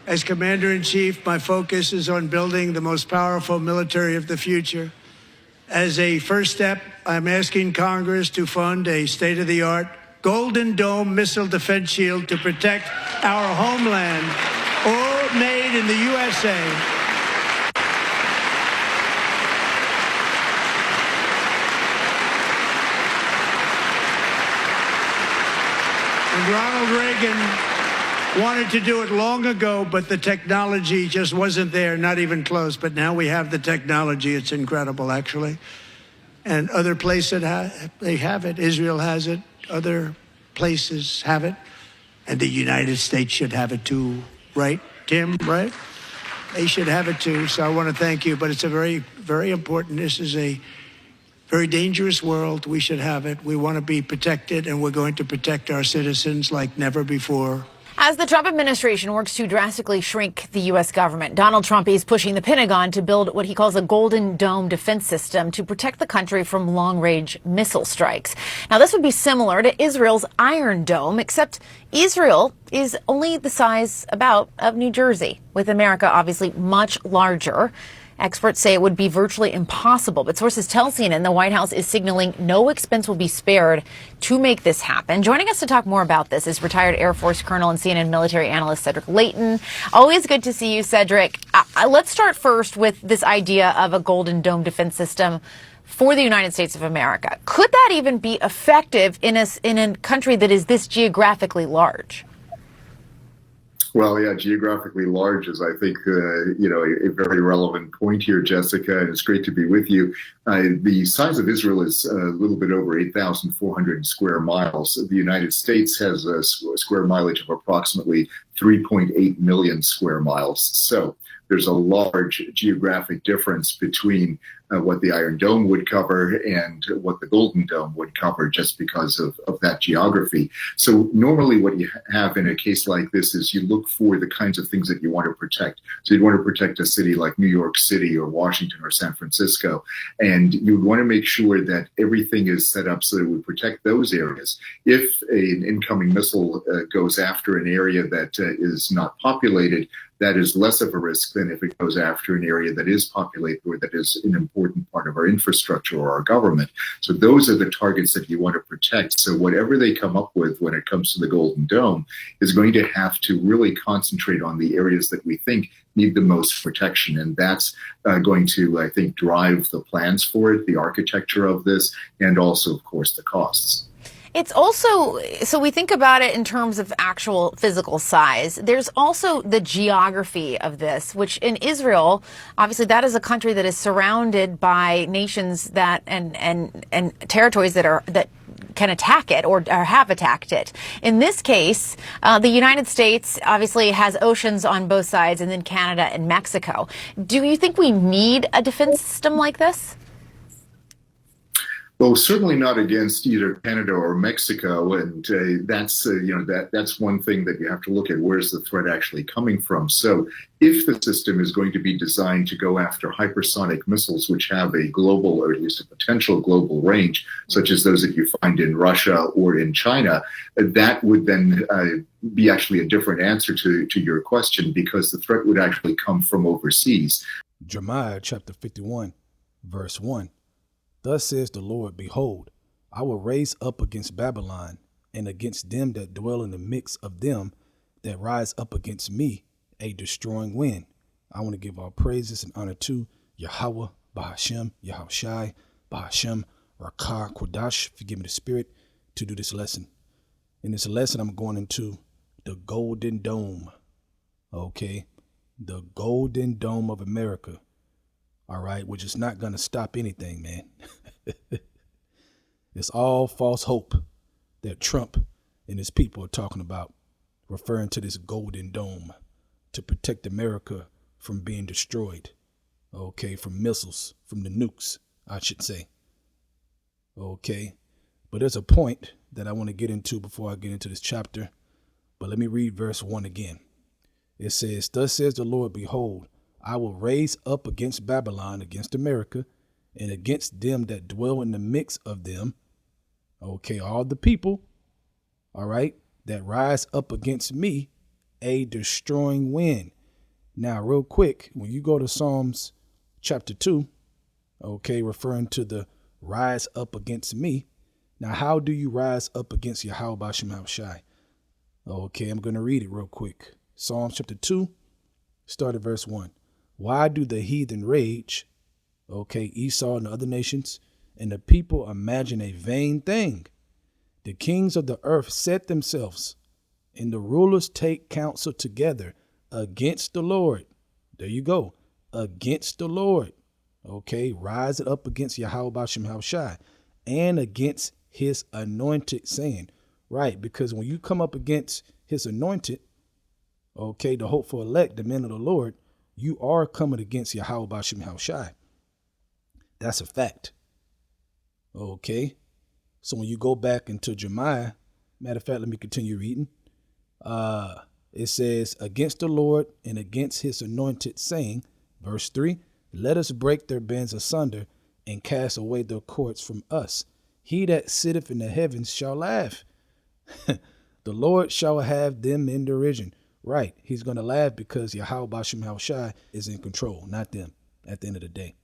As Commander-in-Chief, my focus is on building the most powerful military of the future. As a first step, I'm asking Congress to fund a state-of-the-art Golden Dome missile defense shield to protect our homeland, all made in the USA. And Ronald Reagan wanted to do it long ago, but the technology just wasn't there, not even close. But now we have the technology. It's incredible, actually. And other places, they have it. Israel has it. Other places have it. And the United States should have it too, right, Tim, right? They should have it too. So I want to thank you. But it's a very, very important. This is a very dangerous world. We should have it. We want to be protected, and we're going to protect our citizens like never before. As the Trump administration works to drastically shrink the U.S. government, Donald Trump is pushing the Pentagon to build what he calls a Golden Dome defense system to protect the country from long-range missile strikes. Now, this would be similar to Israel's Iron Dome, except Israel is only the size about of New Jersey, with America obviously much larger. Experts say it would be virtually impossible, but sources tell CNN the White House is signaling no expense will be spared to make this happen. Joining us to talk more about this is retired Air Force Colonel and CNN military analyst Cedric Leighton. Always good to see you, Cedric. Let's start first with this idea of a Golden Dome defense system for the United States of America. Could that even be effective in a country that is this geographically large? Well, yeah, geographically large is, I think, a very relevant point here, Jessica, and it's great to be with you. The size of Israel is a little bit over 8,400 square miles. The United States has a square mileage of approximately 3.8 million square miles. So there's a large geographic difference between what the Iron Dome would cover and what the Golden Dome would cover, just because of that geography. So normally what you have in a case like this is you look for the kinds of things that you want to protect. So you'd want to protect a city like New York City or Washington or San Francisco, and you want to make sure that everything is set up so that it would protect those areas. If an incoming missile goes after an area that is not populated, that is less of a risk than if it goes after an area that is populated or that is an important part of our infrastructure or our government. So those are the targets that you want to protect. So whatever they come up with when it comes to the Golden Dome is going to have to really concentrate on the areas that we think need the most protection. And that's going to, I think, drive the plans for it, the architecture of this, and also, of course, the costs. It's also, so we think about it in terms of actual physical size. There's also the geography of this, which in Israel, obviously that is a country that is surrounded by nations that and territories that can attack it or have attacked it. In this case, the United States obviously has oceans on both sides, and then Canada and Mexico. Do you think we need a defense system like this? Well, certainly not against either Canada or Mexico, and that's one thing that you have to look at. Where's the threat actually coming from? So, if the system is going to be designed to go after hypersonic missiles, which have a global, or at least a potential global range, such as those that you find in Russia or in China, that would then be actually a different answer to your question, because the threat would actually come from overseas. Jeremiah chapter 51, verse 1. Thus says the Lord, behold, I will raise up against Babylon and against them that dwell in the midst of them that rise up against me a destroying wind. I want to give all praises and honor to Yahweh, Bahashem, Yahushai, Bahashem, Rakah, Kodash, forgive me the spirit, to do this lesson. In this lesson, I'm going into the Golden Dome. Okay, the Golden Dome of America. All right, which is not going to stop anything, man. It's all false hope that Trump and his people are talking about, referring to this Golden Dome to protect America from being destroyed. Okay, from missiles, from the nukes, I should say. Okay, but there's a point that I want to get into before I get into this chapter. But let me read verse 1 again. It says, thus says the Lord, behold, I will raise up against Babylon, against America, and against them that dwell in the midst of them. Okay, all the people, all right, that rise up against me, a destroying wind. Now, real quick, when you go to Psalms chapter 2, okay, referring to the rise up against me. Now, how do you rise up against Yahweh Bashim Shai? Okay, I'm going to read it real quick. Psalms chapter 2, start at verse 1. Why do the heathen rage? Okay, Esau and the other nations, and the people imagine a vain thing. The kings of the earth set themselves, and the rulers take counsel together against the Lord. There you go. Against the Lord. Okay, rise it up against Yahweh Bashim Shai and against his anointed, saying, right, because when you come up against his anointed, okay, the hopeful elect, the men of the Lord, you are coming against Yahweh Bashim Shai. That's a fact. Okay, so when you go back into Jeremiah, matter of fact, let me continue reading. It says, against the Lord and against his anointed, saying, verse 3, let us break their bands asunder and cast away their cords from us. He that sitteth in the heavens shall laugh. The Lord shall have them in derision. Right. He's going to laugh because Yahweh Bashim Shai is in control, not them at the end of the day.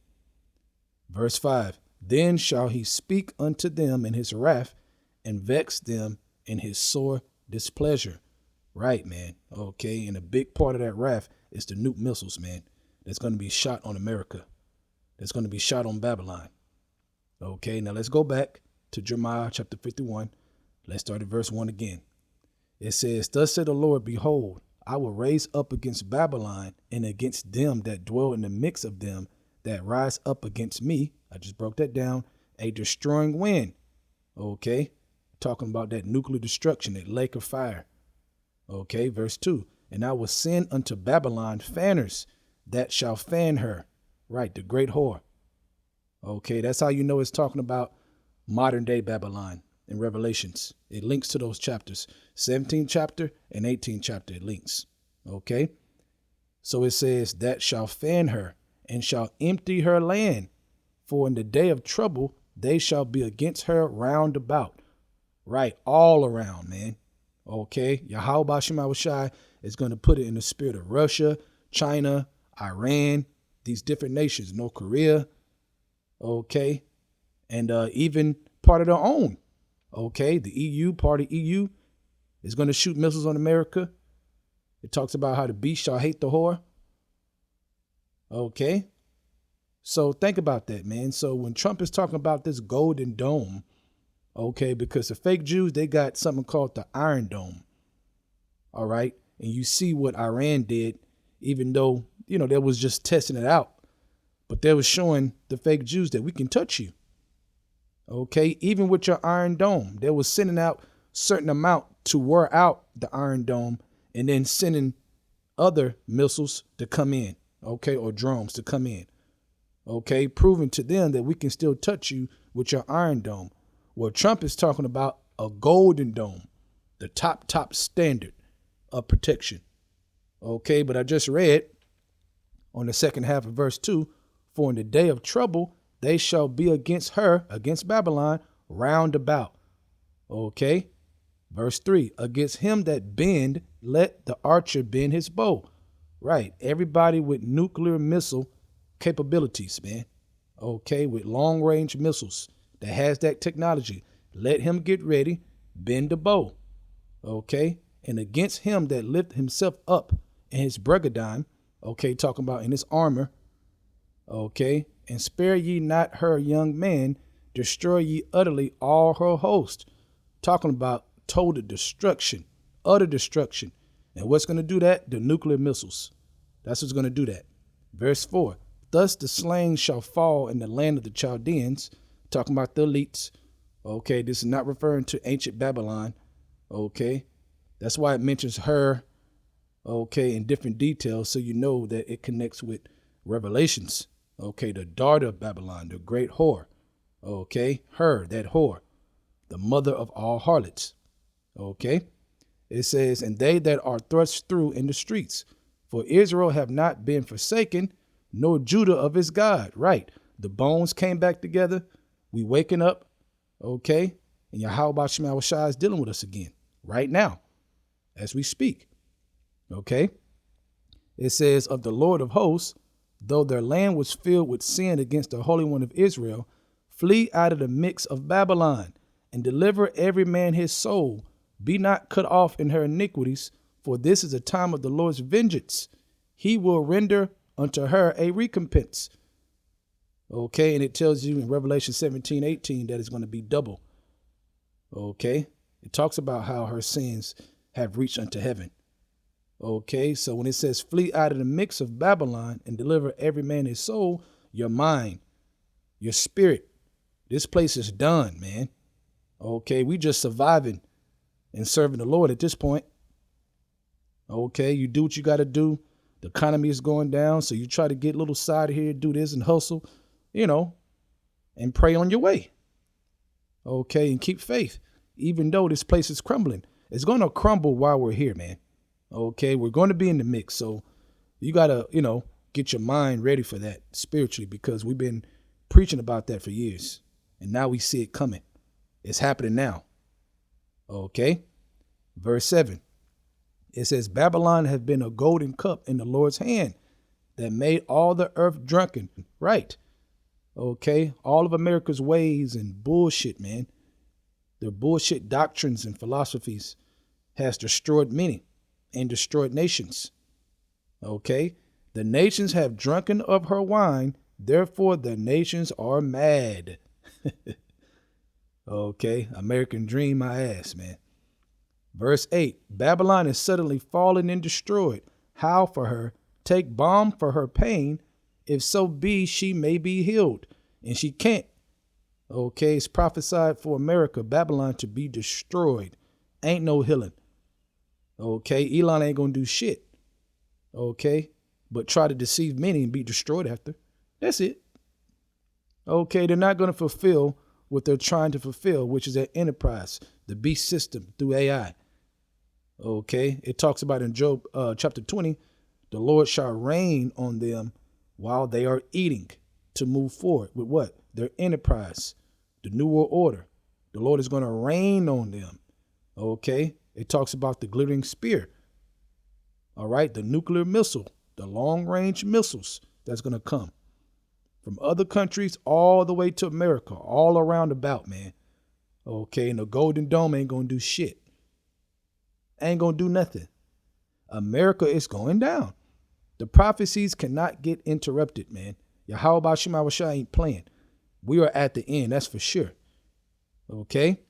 Verse 5, then shall he speak unto them in his wrath and vex them in his sore displeasure. Right, man. Okay. And a big part of that wrath is the nuke missiles, man. That's going to be shot on America. That's going to be shot on Babylon. Okay. Now let's go back to Jeremiah chapter 51. Let's start at verse 1 again. It says, thus said the Lord, behold, I will raise up against Babylon and against them that dwell in the midst of them that rise up against me. I just broke that down. A destroying wind. Okay. Talking about that nuclear destruction, that lake of fire. Okay. Verse 2. And I will send unto Babylon fanners that shall fan her. Right. The great whore. Okay. That's how you know it's talking about modern day Babylon in Revelations. It links to those chapters, 17th chapter and 18th chapter. It links. Okay. So it says that shall fan her and shall empty her land. For in the day of trouble, they shall be against her round about. Right. All around, man. Okay. Yahweh Bashim Shai is going to put it in the spirit of Russia, China, Iran, these different nations, North Korea. Okay. And even part of their own. Okay. The EU, part of EU is going to shoot missiles on America. It talks about how the beast shall hate the whore. Okay. So think about that, man. So when Trump is talking about this golden dome, okay, because the fake Jews, they got something called the Iron Dome. All right. And you see what Iran did, even though, you know, they was just testing it out. But they was showing the fake Jews that we can touch you. Okay. Even with your Iron Dome, they was sending out certain amount to wear out the Iron Dome and then sending other missiles to come in. Okay. Or drones to come in. Okay. Proving to them that we can still touch you with your Iron Dome. Well, Trump is talking about a golden dome, the top standard of protection. Okay. But I just read on the second half of verse 2, for in the day of trouble, they shall be against her, against Babylon, round about. Okay. Verse 3, against him that bend, let the archer bend his bow. Right. Everybody with nuclear missile capabilities, man. Okay. With long range missiles that has that technology. Let him get ready, bend the bow. Okay. And against him that lift himself up in his brigandine. Okay. Talking about in his armor. Okay. And spare ye not her young man, destroy ye utterly all her host. Talking about total destruction, utter destruction. And what's going to do that? The nuclear missiles. That's what's going to do that. Verse 4, thus the slain shall fall in the land of the Chaldeans. Talking about the elites. Okay, this is not referring to ancient Babylon. Okay, that's why it mentions her. Okay, in different details, so you know that it connects with Revelations. Okay, the daughter of Babylon, the great whore. Okay, her, that whore, the mother of all harlots. Okay, it says, and they that are thrust through in the streets, for Israel have not been forsaken, nor Judah of his God. Right, the bones came back together. We waking up. Okay, and Yahweh Bashim Shai is dealing with us again right now as we speak. Okay, It says, of the Lord of hosts, though their land was filled with sin against the Holy One of Israel, flee out of the midst of Babylon, and deliver every man his soul. Be not cut off in her iniquities, for this is a time of the Lord's vengeance. He will render unto her a recompense. Okay, and it tells you in Revelation 17:18 that it's going to be double. Okay, it talks about how her sins have reached unto heaven. Okay, so when it says flee out of the mix of Babylon and deliver every man his soul, your mind, your spirit, this place is done, man. Okay, we just surviving and serving the Lord at this point. Okay, you do what you got to do. The economy is going down, so you try to get a little side here, do this and hustle, and pray on your way. Okay, and keep faith. Even though this place is crumbling, it's going to crumble while we're here, man. Okay, we're going to be in the mix. So you got to, get your mind ready for that spiritually, because we've been preaching about that for years. And now we see it coming. It's happening now. Okay, verse 7. It says, Babylon has been a golden cup in the Lord's hand that made all the earth drunken. Right. Okay. All of America's ways and bullshit, man. Their bullshit doctrines and philosophies has destroyed many and destroyed nations. Okay. The nations have drunken of her wine. Therefore, the nations are mad. Okay. American dream, my ass, man. Verse 8, Babylon is suddenly fallen and destroyed. Howl for her, take balm for her pain, if so be she may be healed. And she can't. Okay, it's prophesied for America, Babylon, to be destroyed. Ain't no healing. Okay, Elon ain't gonna do shit. Okay, but try to deceive many and be destroyed after. That's it. Okay, they're not gonna fulfill what they're trying to fulfill, which is their enterprise, the beast system through AI. Okay, it talks about in Job chapter 20, the Lord shall rain on them while they are eating to move forward with what? Their enterprise, the New World Order. The Lord is going to rain on them. Okay, it talks about the glittering spear. All right, the nuclear missile, the long range missiles that's going to come from other countries all the way to America, all around about, man. Okay, and the Golden Dome ain't going to do shit. Ain't going to do nothing. America is going down. The prophecies cannot get interrupted, man. Yahweh Shema Shai ain't playing. We are at the end, that's for sure. Okay.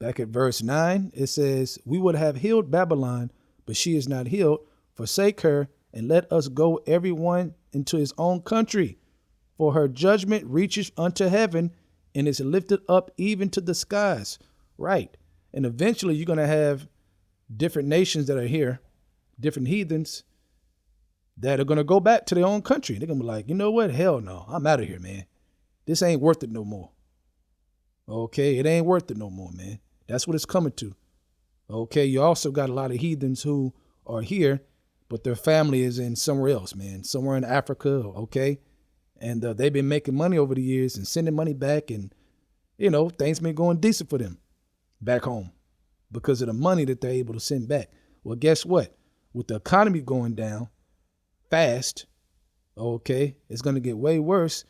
Back at verse 9, it says, we would have healed Babylon, but she is not healed. Forsake her and let us go every one into his own country. For her judgment reaches unto heaven and is lifted up even to the skies. Right. And eventually you're going to have different nations that are here, different heathens that are going to go back to their own country. They're going to be like, you know what? Hell no. I'm out of here, man. This ain't worth it no more. Okay. It ain't worth it no more, man. That's what it's coming to. Okay. You also got a lot of heathens who are here, but their family is in somewhere else, man. Somewhere in Africa. Okay. And they've been making money over the years and sending money back. And, things been going decent for them back home because of the money that they're able to send back. Well, guess what? With the economy going down fast, okay, it's going to get way worse.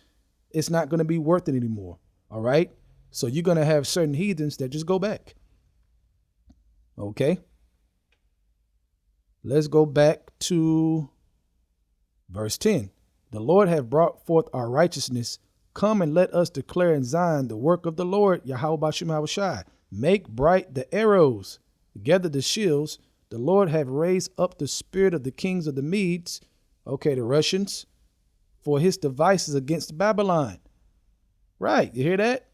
It's not going to be worth it anymore. All right. So you're going to have certain heathens that just go back. Okay. Let's go back to verse 10. The Lord hath brought forth our righteousness. Come and let us declare in Zion the work of the Lord, Yahweh Shema Shai. Make bright the arrows, gather the shields. The Lord hath raised up the spirit of the kings of the Medes, okay, the Russians, for his devices against Babylon. Right, you hear that?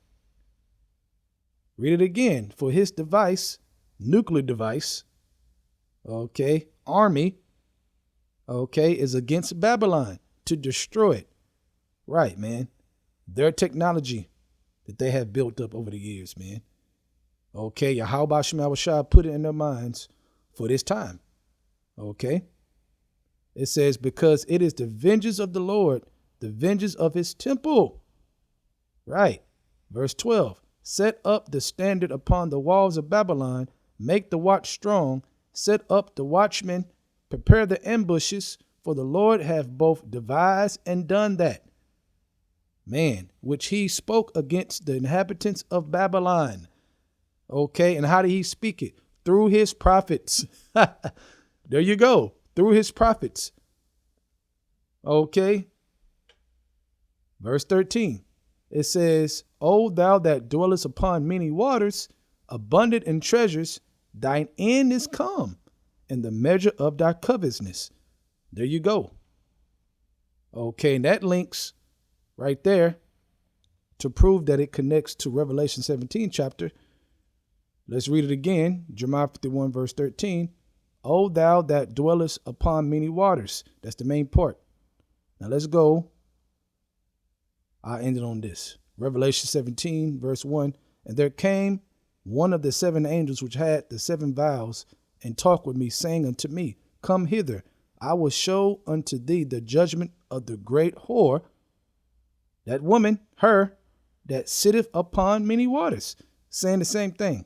Read it again. For his device, nuclear device, okay, army, okay, is against Babylon to destroy it. Right, man. Their technology that they have built up over the years, man. Okay, Yahweh Shema Shai put it in their minds for this time. Okay. It says, because it is the vengeance of the Lord, the vengeance of his temple. Right. Verse 12. Set up the standard upon the walls of Babylon, make the watch strong, set up the watchmen Prepare the ambushes, for the Lord hath both devised and done that. Man, which he spoke against the inhabitants of Babylon. Okay, and how did he speak it? Through his prophets. There you go. Through his prophets. Okay. Verse 13. It says, O thou that dwellest upon many waters, abundant in treasures, thine end is come, and the measure of thy covetousness. There you go. Okay, and that links right there to prove that it connects to Revelation 17 chapter. Let's read it again. Jeremiah 51 verse 13. O thou that dwellest upon many waters. That's the main part. Now let's go. I ended on this. Revelation 17 verse 1. And there came one of the seven angels which had the seven vials, and talked with me, saying unto me, Come hither, I will show unto thee the judgment of the great whore, that woman, her, that sitteth upon many waters. Saying the same thing.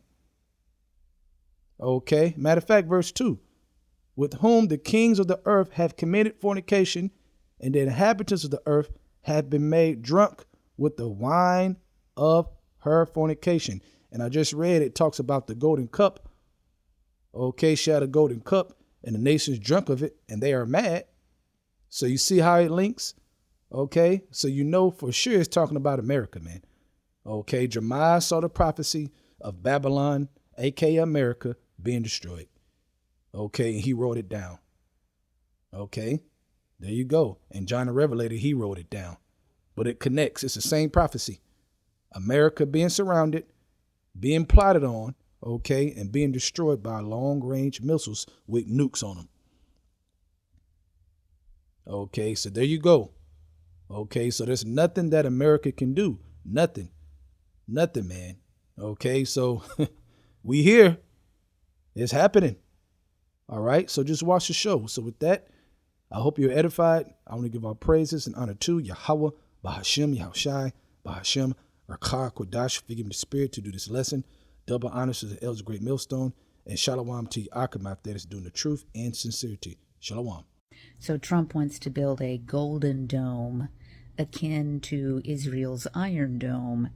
Okay. Matter of fact, verse 2. With whom the kings of the earth have committed fornication, and the inhabitants of the earth have been made drunk with the wine of her fornication. And I just read it talks about the golden cup. Okay, she had a golden cup, and the nations drunk of it, and they are mad. So you see how it links? Okay, so you know for sure it's talking about America, man. Okay, Jeremiah saw the prophecy of Babylon, aka America, being destroyed. Okay, and he wrote it down. Okay, there you go. And John the Revelator, he wrote it down. But it connects. It's the same prophecy. America being surrounded, being plotted on, okay, and being destroyed by long-range missiles with nukes on them. Okay, so there you go. Okay, so there's nothing that America can do. Nothing. Nothing, man. Okay, so we here. It's happening. All right, so just watch the show. So with that, I hope you're edified. I want to give our praises and honor to Yahweh, Bahashem, Yahushai, Bahashem, Rakah, Kodash, figure of the spirit to do this lesson. Double honors to the elders of Great Millstone, and Shalom to Yaakov that is doing the truth and sincerity. Shalom. So Trump wants to build a golden dome akin to Israel's Iron Dome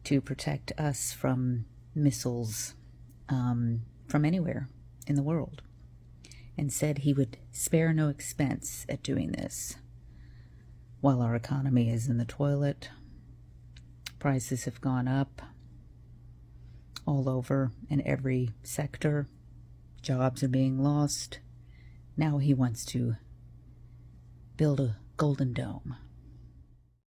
to protect us from missiles from anywhere in the world, and said he would spare no expense at doing this. While our economy is in the toilet, prices have gone up all over in every sector, jobs are being lost. Now he wants to build a golden dome.